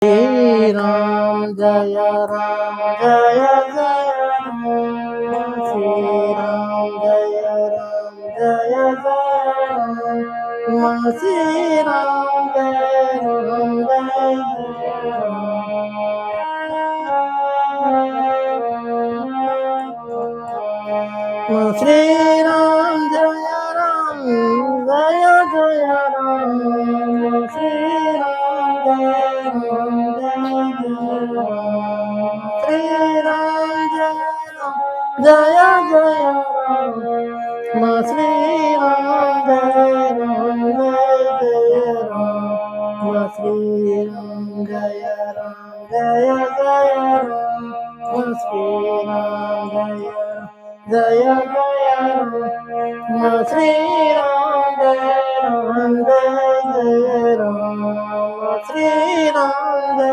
Jai Ram, Jaya Ram, Jaya Jaya Ram, Shri Ram, Jaya Ram, Jaya Jaya Ram, Shri Ram, Jaya Ram, Jaya Ram, Shri Ram, Jaya Ram, Jaya Jaya Ram, Shri Ram, Jaya Ram, Jaya Ram, Shri Ram, Jaya Jaya Ram, Shri Ram, Jaya Ram, Jaya Ram, Shri Ram, Jaya Ram, Jaya Jaya Ram, Shri Ram, Jaya Jaya Jaya Ram, Shri Ram, Jaya Ram, Jaya Jaya Ram, Shri Ram,